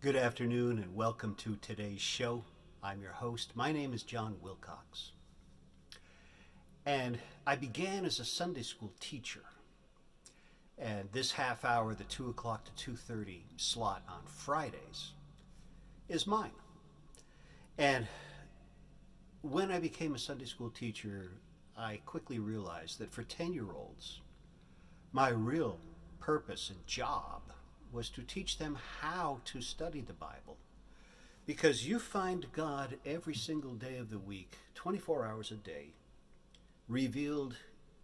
Good afternoon and welcome to today's show. I'm your host. My name is John Wilcox. And I began as a Sunday school teacher. And this half hour, the 2 o'clock to 2:30 slot on Fridays, is mine. And when I became a Sunday school teacher, I quickly realized that for 10-year-olds, my real purpose and job was to teach them how to study the Bible. Because you find God every single day of the week, 24 hours a day, revealed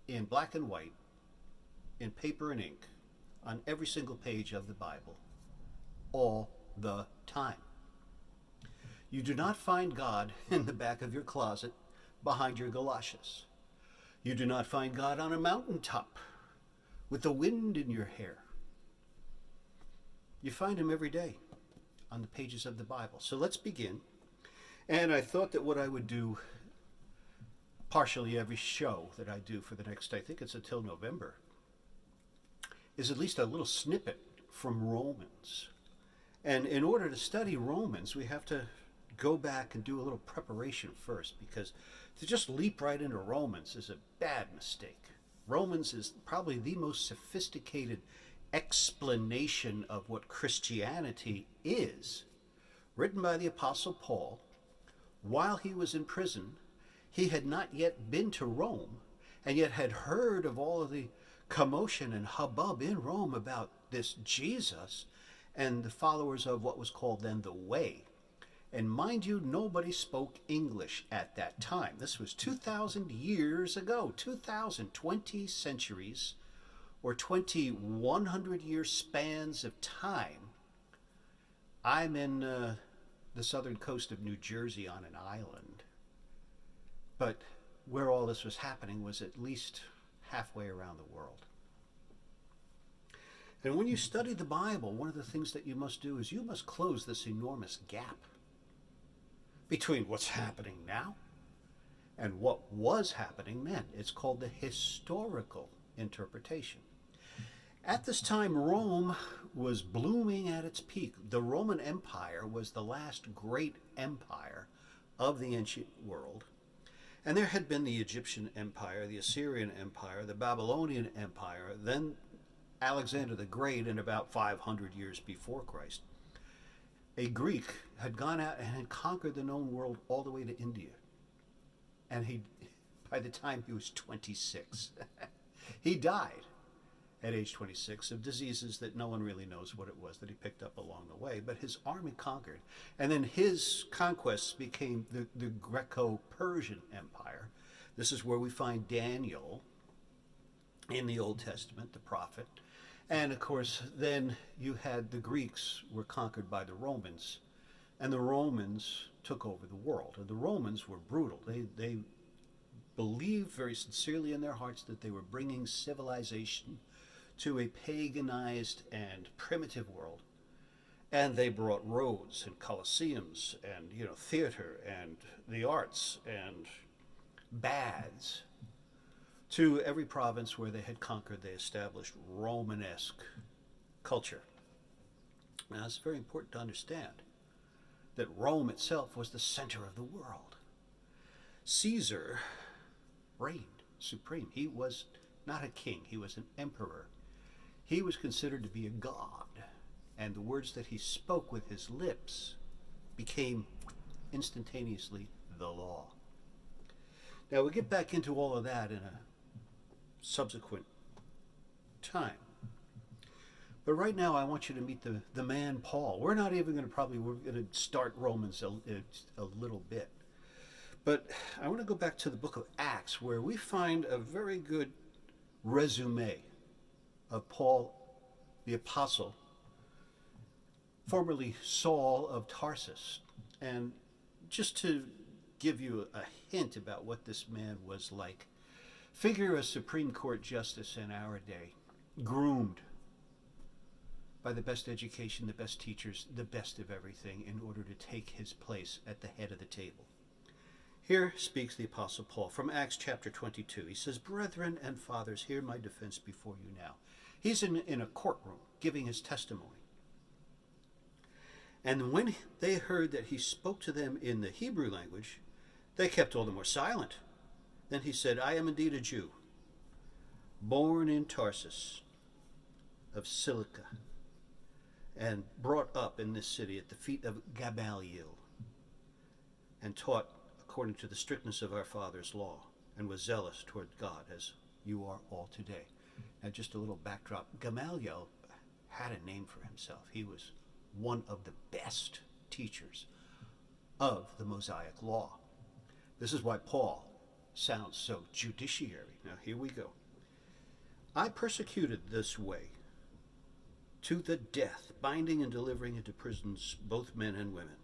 in black and white, in paper and ink, on every single page of the Bible, all the time. You do not find God in the back of your closet behind your galoshes. You do not find God on a mountaintop with the wind in your hair. You find him every day on the pages of the Bible. So let's begin. And I thought that what I would do partially every show that I do for the next, I think it's until November, is at least a little snippet from Romans. And in order to study Romans, we have to go back and do a little preparation first, because to just leap right into Romans is a bad mistake. Romans is probably the most sophisticated explanation of what Christianity is, written by the Apostle Paul while he was in prison. He had not yet been to Rome, and yet had heard of all of the commotion and hubbub in Rome about this Jesus and the followers of what was called then the Way. And mind you, nobody spoke English at that time. This was 2,000 years ago, 20 centuries, or 100-year spans of time. I'm in the southern coast of New Jersey on an island. But where all this was happening was at least halfway around the world. And when you study the Bible, one of the things that you must do is you must close this enormous gap between what's happening now and what was happening then. It's called the historical interpretation. At this time, Rome was blooming at its peak. The Roman Empire was the last great empire of the ancient world. And there had been the Egyptian Empire, the Assyrian Empire, the Babylonian Empire, then Alexander the Great in about 500 years before Christ. A Greek had gone out and had conquered the known world all the way to India. And by the time he was 26, he died at age 26 of diseases that no one really knows what it was that he picked up along the way. But his army conquered. And then his conquests became the Greco-Persian Empire. This is where we find Daniel in the Old Testament, the prophet. And of course, then you had the Greeks were conquered by the Romans. And the Romans took over the world. And the Romans were brutal. They believed very sincerely in their hearts that they were bringing civilization to a paganized and primitive world. And they brought roads and coliseums and theater and the arts and baths to every province where they had conquered. They established Romanesque culture. Now it's very important to understand that Rome itself was the center of the world. Caesar reigned supreme. He was not a king, he was an emperor. He was considered to be a god, and the words that he spoke with his lips became instantaneously the law. Now we'll get back into all of that in a subsequent time. But right now I want you to meet the man Paul. We're not even going to we're going to start Romans a little bit. But I want to go back to the book of Acts, where we find a very good resume of Paul the Apostle, formerly Saul of Tarsus. And just to give you a hint about what this man was like, figure a Supreme Court justice in our day, groomed by the best education, the best teachers, the best of everything, in order to take his place at the head of the table. Here speaks the Apostle Paul from Acts chapter 22. He says, "Brethren and fathers, hear my defense before you now." He's in a courtroom giving his testimony. And when they heard that he spoke to them in the Hebrew language, they kept all the more silent. Then he said, I am indeed a Jew, born in Tarsus of Cilicia, and brought up in this city at the feet of Gamaliel, and taught according to the strictness of our father's law, and was zealous toward God, as you are all today. Now, just a little backdrop. Gamaliel had a name for himself. He was one of the best teachers of the Mosaic law. This is why Paul sounds so judiciary. Now, here we go. I persecuted this way to the death, binding and delivering into prisons both men and women,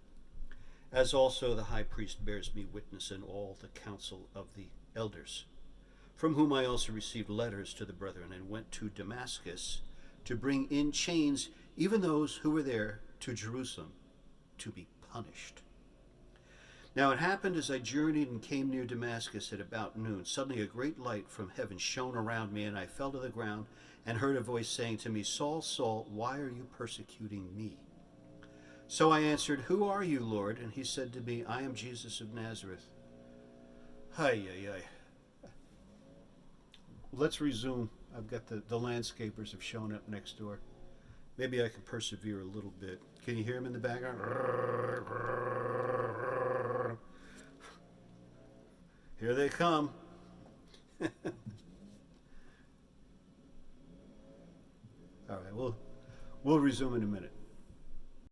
as also the high priest bears me witness in all the council of the elders, from whom I also received letters to the brethren, and went to Damascus to bring in chains even those who were there to Jerusalem to be punished. Now it happened as I journeyed and came near Damascus at about noon, suddenly a great light from heaven shone around me, and I fell to the ground and heard a voice saying to me, Saul, Saul, why are you persecuting me? So I answered, Who are you, Lord? And he said to me, I am Jesus of Nazareth. Ay, ay, ay. Let's resume. I've got the landscapers have shown up next door. Maybe I can persevere a little bit. Can you hear him in the background? Here they come. All right, we'll resume in a minute.